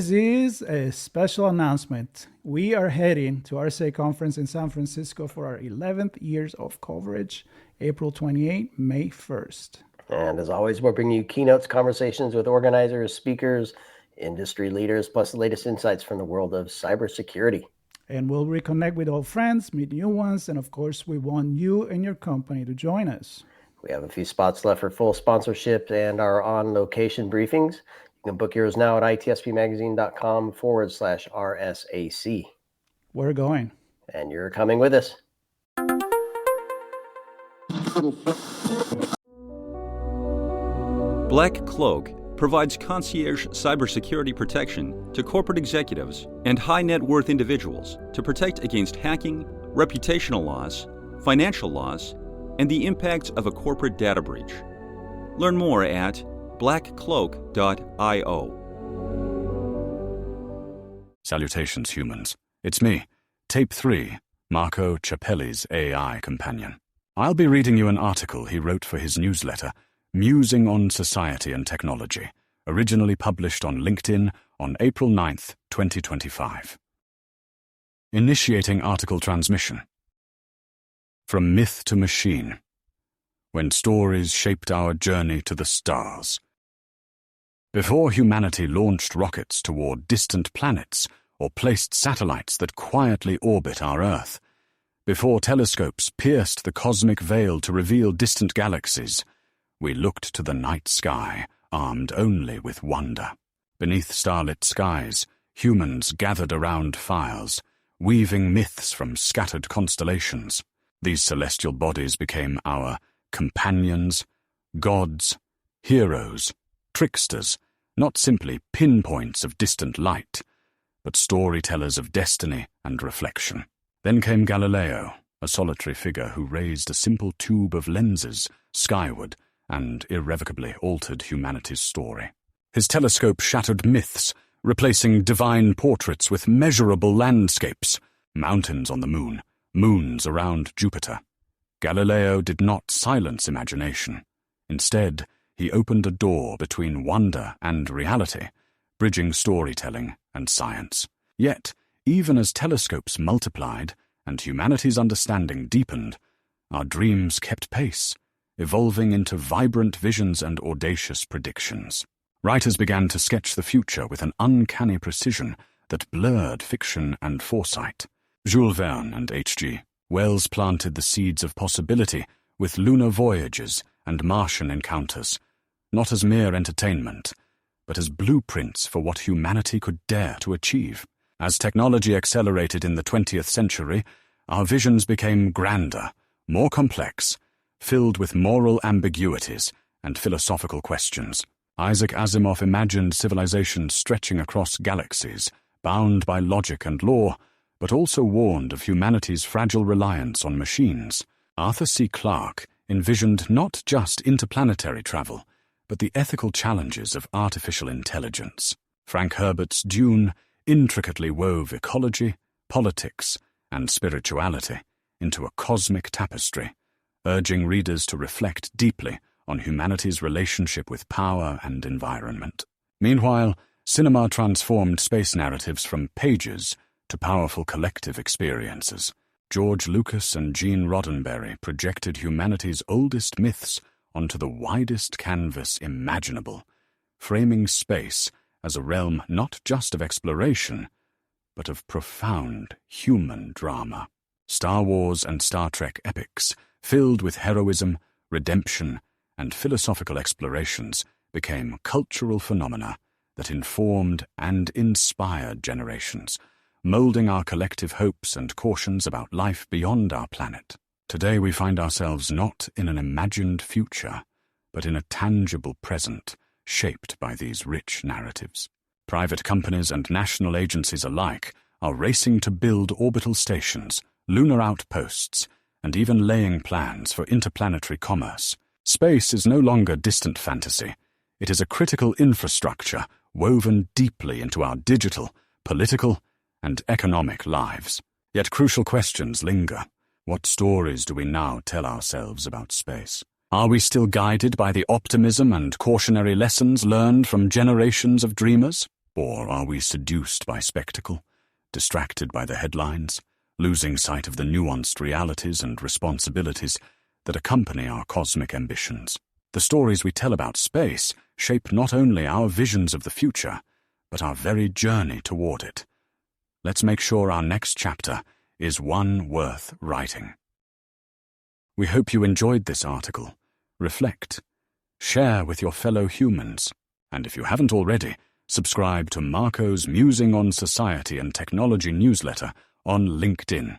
This is a special announcement. We are heading to RSA Conference in San Francisco for our 11th years of coverage, April 28, May 1st. And as always, we're bringing you keynotes, conversations with organizers, speakers, industry leaders, plus the latest insights from the world of cybersecurity. And we'll reconnect with old friends, meet new ones, and of course, we want you and your company to join us. We have a few spots left for full sponsorship and our on-location briefings. You can book yours now at itspmagazine.com/RSAC. We're going. And you're coming with us. Black Cloak provides concierge cybersecurity protection to corporate executives and high-net-worth individuals to protect against hacking, reputational loss, financial loss, and the impacts of a corporate data breach. Learn more at blackcloak.io. Salutations, humans. It's me, Tape 3, Marco Ciappelli's AI companion. I'll be reading you an article he wrote for his newsletter, Musing on Society and Technology, originally published on LinkedIn on April 9th, 2025. Initiating article transmission. From myth to machine, when stories shaped our journey to the stars. Before humanity launched rockets toward distant planets or placed satellites that quietly orbit our Earth, before telescopes pierced the cosmic veil to reveal distant galaxies, we looked to the night sky, armed only with wonder. Beneath starlit skies, humans gathered around fires, weaving myths from scattered constellations. These celestial bodies became our companions, gods, heroes, tricksters, not simply pinpoints of distant light, but storytellers of destiny and reflection. Then came Galileo, a solitary figure who raised a simple tube of lenses skyward and irrevocably altered humanity's story. His telescope shattered myths, replacing divine portraits with measurable landscapes, mountains on the moon, moons around Jupiter. Galileo did not silence imagination. Instead, he opened a door between wonder and reality, bridging storytelling and science. Yet, even as telescopes multiplied and humanity's understanding deepened, our dreams kept pace, evolving into vibrant visions and audacious predictions. Writers began to sketch the future with an uncanny precision that blurred fiction and foresight. Jules Verne and H.G. Wells planted the seeds of possibility with lunar voyages and Martian encounters, not as mere entertainment, but as blueprints for what humanity could dare to achieve. As technology accelerated in the 20th century, our visions became grander, more complex, filled with moral ambiguities and philosophical questions. Isaac Asimov imagined civilizations stretching across galaxies, bound by logic and law, but also warned of humanity's fragile reliance on machines. Arthur C. Clarke envisioned not just interplanetary travel, but the ethical challenges of artificial intelligence. Frank Herbert's Dune intricately wove ecology, politics, and spirituality into a cosmic tapestry, urging readers to reflect deeply on humanity's relationship with power and environment. Meanwhile, cinema transformed space narratives from pages to powerful collective experiences. George Lucas and Gene Roddenberry projected humanity's oldest myths onto the widest canvas imaginable, framing space as a realm not just of exploration, but of profound human drama. Star Wars and Star Trek epics, filled with heroism, redemption, and philosophical explorations, became cultural phenomena that informed and inspired generations, molding our collective hopes and cautions about life beyond our planet. Today we find ourselves not in an imagined future, but in a tangible present, shaped by these rich narratives. Private companies and national agencies alike are racing to build orbital stations, lunar outposts, and even laying plans for interplanetary commerce. Space is no longer distant fantasy. It is a critical infrastructure woven deeply into our digital, political, and economic lives. Yet crucial questions linger. What stories do we now tell ourselves about space? Are we still guided by the optimism and cautionary lessons learned from generations of dreamers? Or are we seduced by spectacle, distracted by the headlines, losing sight of the nuanced realities and responsibilities that accompany our cosmic ambitions? The stories we tell about space shape not only our visions of the future, but our very journey toward it. Let's make sure our next chapter is one worth writing. We hope you enjoyed this article. Reflect, share with your fellow humans, and if you haven't already, subscribe to Marco's Musing on Society and Technology newsletter on LinkedIn.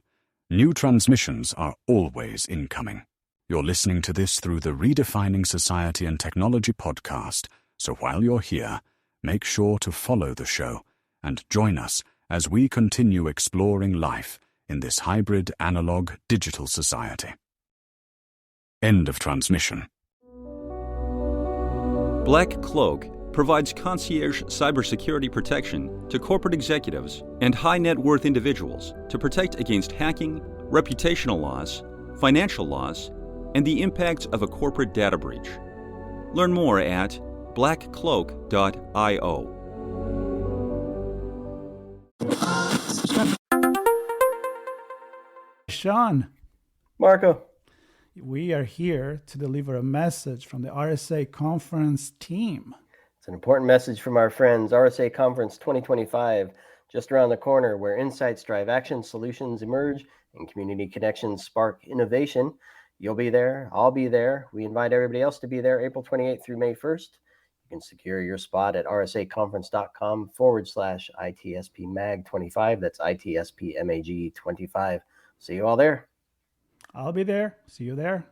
New transmissions are always incoming. You're listening to this through the Redefining Society and Technology podcast, so while you're here, make sure to follow the show and join us as we continue exploring life in this hybrid analog-digital society. End of transmission. Black Cloak provides concierge cybersecurity protection to corporate executives and high-net-worth individuals to protect against hacking, reputational loss, financial loss, and the impacts of a corporate data breach. Learn more at blackcloak.io. Sean, Marco. we are here to deliver a message from the RSA conference team. It's an important message from our friends. RSA Conference 2025, just around the corner, where insights drive action, solutions emerge, and community connections spark innovation. You'll be there. I'll be there. We invite everybody else to be there April 28th through May 1st. You can secure your spot at rsaconference.com/ITSPMAG25. That's ITSPMAG25. See you all there. I'll be there. See you there.